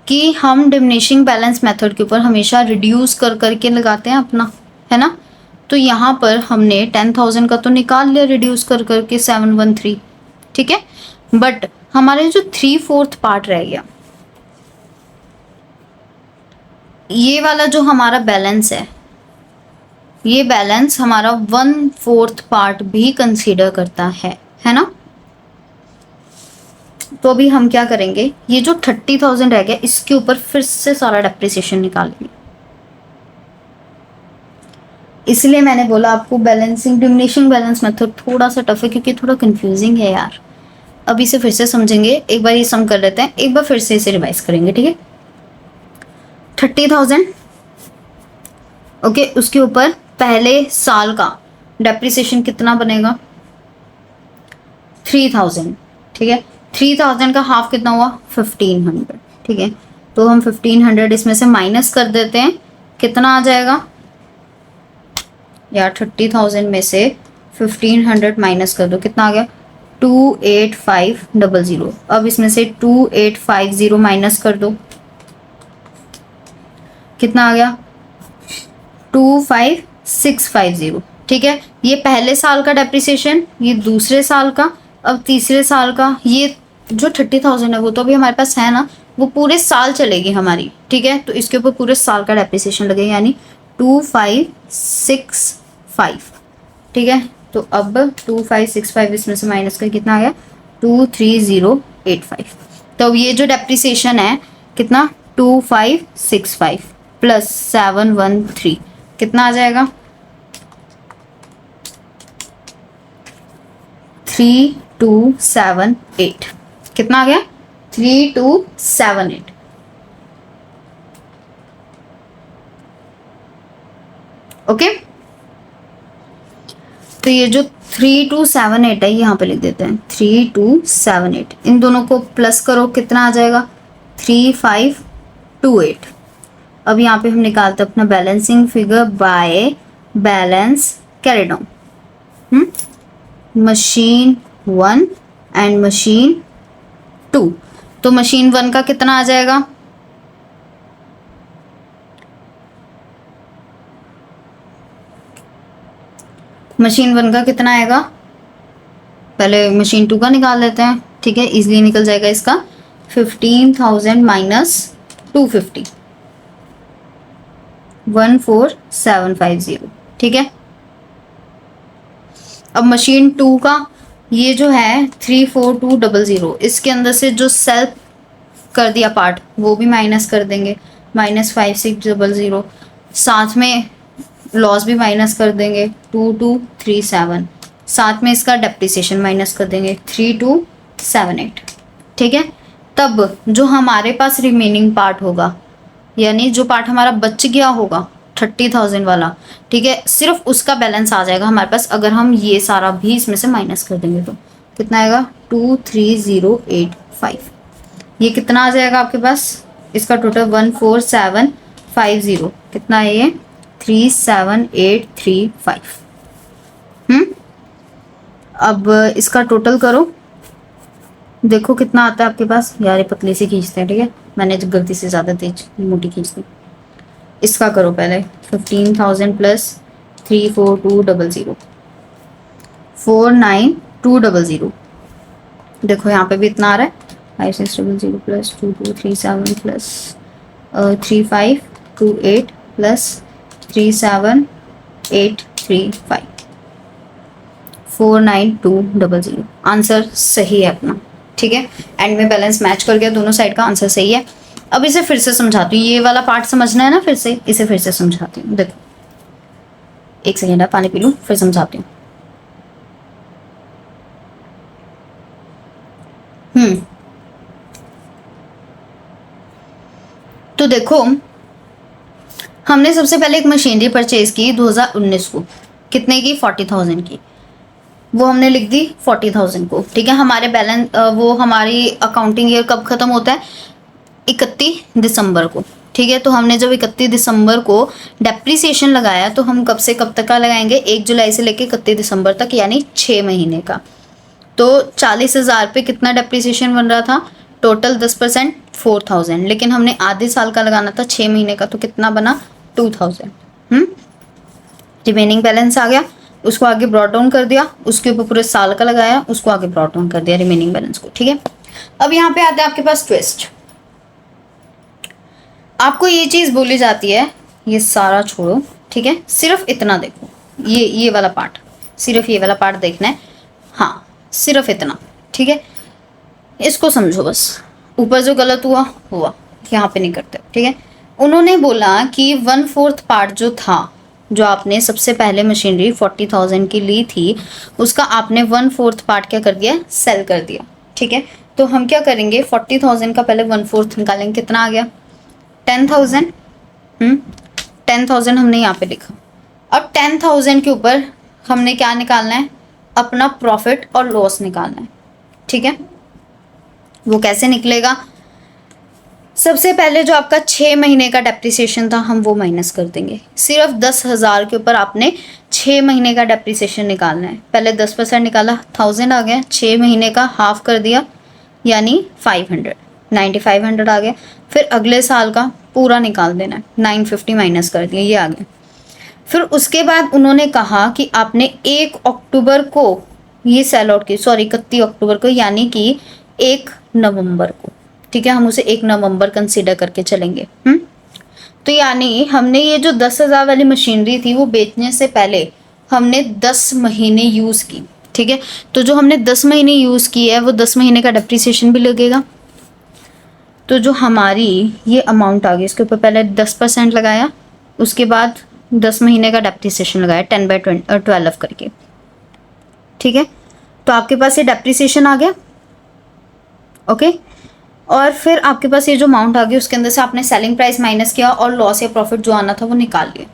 कि हम डिमिनिशिंग बैलेंस मेथड के ऊपर हमेशा रिड्यूस कर करके लगाते हैं अपना, है ना। तो यहाँ पर हमने 10,000 का तो निकाल लिया रिड्यूस कर करके 713, ठीक है। बट हमारे जो 3/4 पार्ट रह गया, ये वाला जो हमारा बैलेंस है, ये बैलेंस हमारा 1/4 पार्ट भी कंसीडर करता है ना। तो अभी हम क्या करेंगे, ये जो 30,000 रह गया, इसके ऊपर फिर से सारा डेप्रिसिएशन निकालेंगे। इसलिए मैंने बोला आपको बैलेंसिंग डिमिनिशिंग बैलेंस मेथड थोड़ा सा टफ है, क्योंकि थोड़ा कंफ्यूजिंग है यार। अब इसे फिर से समझेंगे, एक बार ये सम कर लेते हैं, एक बार फिर से इसे रिवाइज करेंगे, ठीक है। 30,000 ओके, उसके ऊपर पहले साल का डेप्रिसिएशन कितना बनेगा 3000, ठीक है। 3000 का हाफ कितना हुआ 1500, ठीक है। तो हम 1500 इसमें से माइनस कर देते हैं, कितना आ जाएगा यार 30,000 में से 1500 माइनस कर दो, कितना आ गया 28500। अब इसमें से 2850 माइनस कर दो, कितना आ गया 25650, ठीक है। ये पहले साल का डेप्रिसिएशन, ये दूसरे साल का, अब तीसरे साल का। ये जो 30,000 है वो तो अभी हमारे पास है ना, वो पूरे साल चलेगी हमारी, ठीक है। तो इसके ऊपर पूरे साल का डेप्रिसिएशन लगेगा, यानी 2565, ठीक है। तो अब 2565 इसमें से माइनस कर कितना आ गया 23085। तो अब ये जो डेप्रिसिएशन है कितना 2565 प्लस 713 कितना आ जाएगा 3278, कितना आ गया 3278, ओके। तो ये जो 3278 है यहाँ पे लिख देते हैं 3278, इन दोनों को प्लस करो कितना आ जाएगा 3528। अब यहाँ पे हम निकालते हैं अपना balancing figure by balance carried on, machine 1 and machine 2। तो मशीन 1 का कितना आ जाएगा मशीन 1 का कितना आएगा, पहले मशीन 2 का निकाल लेते हैं, ठीक है। इजीली निकल जाएगा इसका 15,000 माइनस 250 14750, ठीक है। अब मशीन 2 का ये जो है 34200, इसके अंदर से जो सेल्फ कर दिया पार्ट वो भी माइनस कर देंगे, -5600, साथ में लॉस भी माइनस कर देंगे 2237, साथ में इसका डेप्रिसिएशन माइनस कर देंगे 3278, ठीक है। तब जो हमारे पास रिमेनिंग पार्ट होगा, यानी जो पार्ट हमारा बच गया होगा 30,000 वाला, ठीक है, सिर्फ उसका बैलेंस आ जाएगा हमारे पास अगर हम ये सारा भी इसमें से माइनस कर देंगे। तो कितना आएगा 23085, ये कितना आ जाएगा आपके पास, इसका टोटल 14750, कितना है ये 37835। अब इसका टोटल करो, देखो कितना आता है आपके पास। यार ये पतली से खींचते हैं, ठीक है, मैंने गलती से ज़्यादा तेज मोटी खींच दी। इसका करो पहले 15,000 प्लस 34200 49200, देखो यहाँ पे भी इतना आ रहा है 5600 प्लस 2237 प्लस 3528 प्लस 37835 49200, आंसर सही है अपना, ठीक है। एंड में बैलेंस मैच कर गया, दोनों साइड का आंसर सही है। अब इसे फिर से समझाती हूँ, ये वाला पार्ट समझना है ना, फिर से इसे फिर से समझाती हूँ। देखो एक सेकेंड है, पानी पी लूँ फिर समझाती हूँ। तो देखो हमने सबसे पहले एक मशीनरी परचेज की 2019 को, कितने की 40,000 की, वो हमने लिख दी 40,000 को, ठीक है। हमारे बैलेंस वो हमारी अकाउंटिंग ईयर कब खत्म होता है 31 दिसंबर को, ठीक है। तो हमने जब 31 दिसंबर को डेप्रिसिएशन लगाया तो हम कब से कब तक का लगाएंगे 1 जुलाई से लेके 31 दिसंबर तक, यानी 6 महीने का। तो 40,000 पे कितना डेप्रिसिएशन बन रहा था, टोटल 10% 4,000, लेकिन हमने आधे साल का लगाना था 6 महीने का, तो कितना बना 2,000। रिमेनिंग बैलेंस आ गया, उसको आगे ब्रॉट डाउन कर दिया, उसके ऊपर पूरे साल का लगाया, उसको आगे ब्रॉट डाउन कर दिया रिमेनिंग बैलेंस को, ठीक है। अब यहाँ पे आता है आपके पास ट्विस्ट। आपको ये चीज़ बोली जाती है, ये सारा छोड़ो, ठीक है, सिर्फ इतना देखो, ये वाला पार्ट, सिर्फ ये वाला पार्ट देखना है, हाँ सिर्फ इतना, ठीक है। इसको समझो बस, ऊपर जो गलत हुआ हुआ, यहाँ पे नहीं करते, ठीक है। उन्होंने बोला कि 1/4 पार्ट जो था जो आपने सबसे पहले मशीनरी 40,000 की ली थी, उसका आपने 1/4 पार्ट क्या कर दिया, सेल कर दिया। ठीक है, तो हम क्या करेंगे, 40,000 का पहले 1/4 निकालेंगे, कितना आ गया 10,000। 10,000 हमने यहाँ पे लिखा। अब 10,000 के ऊपर हमने क्या निकालना है, अपना प्रॉफिट और लॉस निकालना है। ठीक है, वो कैसे निकलेगा, सबसे पहले जो आपका 6 महीने का डेप्रिसिएशन था हम वो माइनस कर देंगे। सिर्फ 10,000 के ऊपर आपने 6 महीने का डेप्रिसिएशन निकालना है। पहले 10% निकाला, 1000 आ गया, 6 महीने का हाफ कर दिया यानी 500, 9500 आ गया। फिर अगले साल का पूरा निकाल देना है, 950 माइनस कर दिया, ये आ गया। फिर उसके बाद उन्होंने कहा कि आपने 1 अक्टूबर को ये सेल आउट की, सॉरी 31 अक्टूबर को, यानी कि 1 नवंबर को। ठीक है, हम उसे 1 नवंबर कंसीडर करके चलेंगे। तो यानी हमने ये जो 10,000 वाली मशीनरी थी वो बेचने से पहले हमने 10 महीने यूज़ की। ठीक है, तो जो हमने 10 महीने यूज़ की है वो 10 महीने का डेप्रिसिएशन भी लगेगा। तो जो हमारी ये अमाउंट आ गई, इसके ऊपर पहले 10% लगाया, उसके बाद 10 महीने का डेप्रिसिएशन लगाया 10/12 करके। ठीक है, तो आपके पास ये डेप्रिसिएशन आ गया। ओके, और फिर आपके पास ये जो अमाउंट आ गई उसके अंदर से आपने सेलिंग प्राइस माइनस किया और लॉस या प्रॉफिट जो आना था वो निकाल लिया।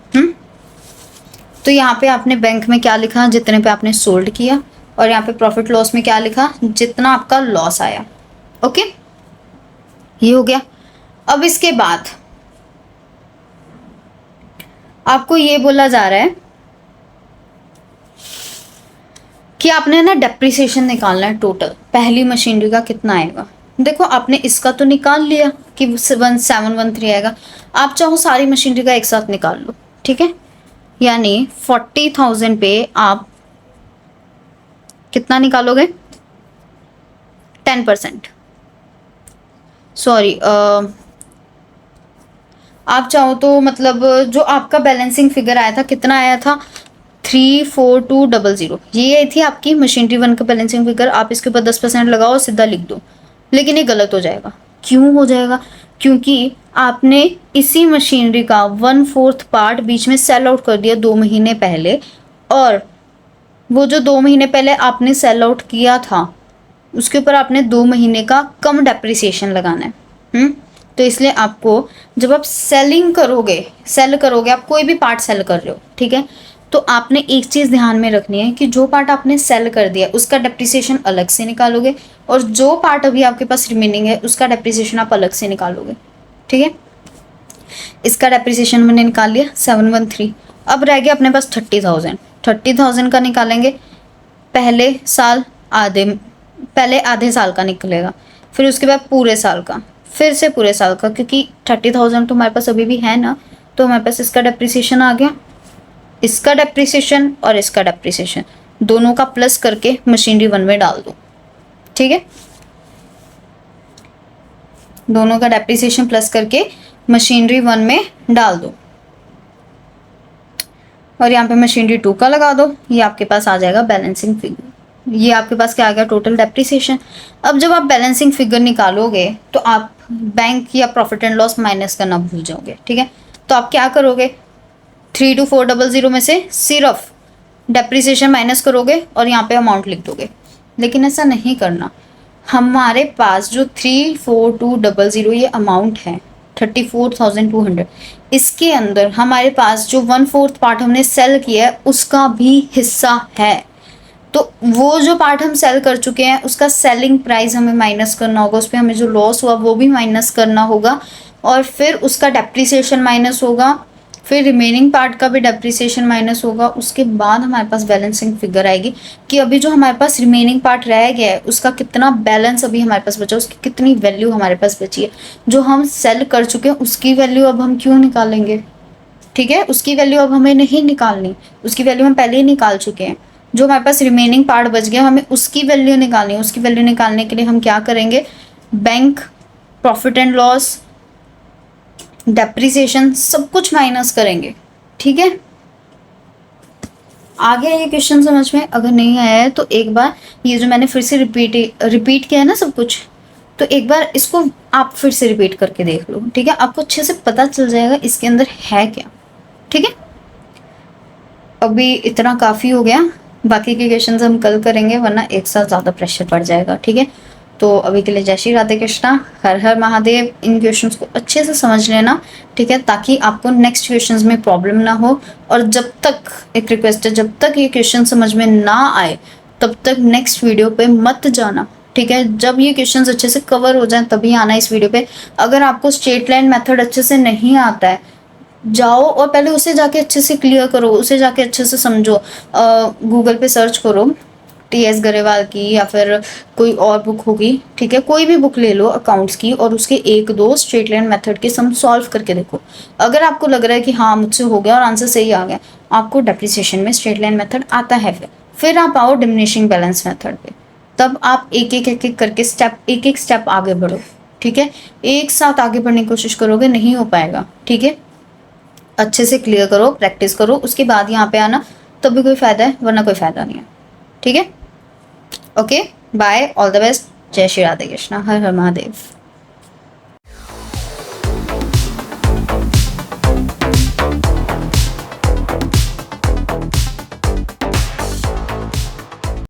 तो यहाँ पे आपने बैंक में क्या लिखा, जितने पे आपने सोल्ड किया, और यहाँ पे प्रॉफिट लॉस में क्या लिखा, जितना आपका लॉस आया। ओके, ये हो गया। अब इसके बाद आपको ये बोला जा रहा है कि आपने ना डेप्रिसिएशन निकालना है टोटल, पहली मशीनरी का कितना आएगा। देखो आपने इसका तो निकाल लिया कि 1713 आएगा, आप चाहो सारी मशीनरी का एक साथ निकाल लो। ठीक है, यानी 40,000 पे आप कितना निकालोगे, 10%, सॉरी आप चाहो तो मतलब जो आपका बैलेंसिंग फिगर आया था कितना आया था, 34200, ये थी आपकी मशीनरी 1 का बैलेंसिंग फिगर। आप इसके ऊपर 10% लगाओ, सीधा लिख दो, लेकिन ये गलत हो जाएगा। क्यों हो जाएगा, क्योंकि आपने इसी मशीनरी का 1/4 पार्ट बीच में सेल आउट कर दिया 2 महीने पहले, और वो जो 2 महीने पहले आपने सेल आउट किया था उसके ऊपर आपने 2 महीने का कम डेप्रिसिएशन लगाना है। तो इसलिए आपको जब आप सेलिंग करोगे, सेल करोगे, आप कोई भी पार्ट सेल कर रहे हो, ठीक है, तो आपने एक चीज़ ध्यान में रखनी है कि जो पार्ट आपने सेल कर दिया उसका डेप्रिसिएशन अलग से निकालोगे, और जो पार्ट अभी आपके पास रिमेनिंग है उसका डेप्रिसिएशन आप अलग से निकालोगे। ठीक है, इसका डेप्रिसिएशन मैंने निकाल लिया 713। अब रह गया अपने पास 30,000। 30,000 का निकालेंगे, पहले आधे साल का निकलेगा, फिर उसके बाद पूरे साल का, फिर से पूरे साल का, क्योंकि 30,000 तो हमारे पास अभी भी है ना, तो हमारे पास इसका डेप्रिसिएशन आ गया, इसका डेप्रिसिएशन और इसका डेप्रिसिएशन दोनों का प्लस करके मशीनरी 1 में डाल दो। ठीक है, दोनों का डेप्रिसिएशन प्लस करके मशीनरी 1 में डाल दो, और यहाँ पे मशीनरी 2 का लगा दो, ये आपके पास आ जाएगा बैलेंसिंग फिगर। ये आपके पास क्या आ गया, टोटल डेप्रिसिएशन। अब जब आप बैलेंसिंग फिगर निकालोगे तो आप बैंक या प्रॉफिट एंड लॉस माइनस करना भूल जाओगे। ठीक है, तो आप क्या करोगे, 32400 में से सिर्फ डेप्रिसिएशन माइनस करोगे और यहाँ पे अमाउंट लिख दोगे। लेकिन ऐसा नहीं करना, हमारे पास जो 34200 ये अमाउंट है 34,200, इसके अंदर हमारे पास जो 1/4 पार्ट हमने सेल किया है उसका भी हिस्सा है। तो वो जो पार्ट हम सेल कर चुके हैं उसका सेलिंग प्राइस हमें माइनस करना होगा, उस पर हमें जो लॉस हुआ वो भी माइनस करना होगा, और फिर उसका डेप्रिसिएशन माइनस होगा, फिर रिमेनिंग पार्ट का भी डेप्रिसिएशन माइनस होगा। उसके बाद हमारे पास बैलेंसिंग फिगर आएगी कि अभी जो हमारे पास रिमेनिंग पार्ट रह गया है उसका कितना बैलेंस अभी हमारे पास बचा, उसकी कितनी वैल्यू हमारे पास बची है। जो हम सेल कर चुके हैं उसकी वैल्यू अब हम क्यों निकालेंगे, ठीक है, उसकी वैल्यू अब हमें नहीं निकालनी, उसकी वैल्यू हम पहले ही निकाल चुके हैं। जो हमारे पास रिमेनिंग पार्ट बच गया हमें उसकी वैल्यू निकालनी है। उसकी वैल्यू निकालने के लिए हम क्या करेंगे, bank, profit and loss, depreciation सब कुछ माइनस करेंगे। ठीक है, आ गया ये क्वेश्चन समझ में? अगर नहीं आया है तो एक बार ये जो मैंने फिर से रिपीट किया है ना सब कुछ, तो एक बार इसको आप फिर से रिपीट करके देख लो। ठीक है, आपको अच्छे से पता चल जाएगा इसके अंदर है क्या। ठीक है, अभी इतना काफ़ी हो गया, बाकी के क्वेश्चंस हम कल करेंगे वरना एक साथ ज़्यादा प्रेशर पड़ जाएगा, ठीक है। तो अभी के लिए जय श्री राधे कृष्णा, हर हर महादेव। इन क्वेश्चंस को अच्छे से समझ लेना, ठीक है, ताकि आपको नेक्स्ट क्वेश्चंस में प्रॉब्लम ना हो। और जब तक, एक रिक्वेस्ट है, जब तक ये क्वेश्चन समझ में ना आए तब तक नेक्स्ट वीडियो पे मत जाना, ठीक है। जब ये क्वेश्चंस अच्छे से कवर हो जाए तभी आना इस वीडियो पे। अगर आपको स्ट्रेट लाइन मेथड अच्छे से नहीं आता है, जाओ और पहले उसे जाके अच्छे से क्लियर करो, उसे जाके अच्छे से समझो। गूगल पे सर्च करो टीएस गरेवाल की या फिर कोई और बुक होगी, ठीक है, कोई भी बुक ले लो अकाउंट्स की और उसके एक दो स्ट्रेट लाइन मेथड के सम सॉल्व करके देखो। अगर आपको लग रहा है कि हाँ मुझसे हो गया और आंसर सही आ गया, आपको डेप्रिसिएशन में स्ट्रेट लाइन मेथड आता है, फिर आप आओ डिमिनिशिंग बैलेंस मेथड पे। तब आप एक एक करके एक स्टेप आगे बढ़ो, ठीक है। एक साथ आगे बढ़ने की कोशिश करोगे नहीं हो पाएगा, ठीक है। अच्छे से क्लियर करो, प्रैक्टिस करो, उसके बाद यहाँ पे आना, तब भी कोई फायदा है वरना कोई फायदा नहीं है, ठीक है। Okay, bye, all the best, जय श्री राधे कृष्णा, हर हर महादेव।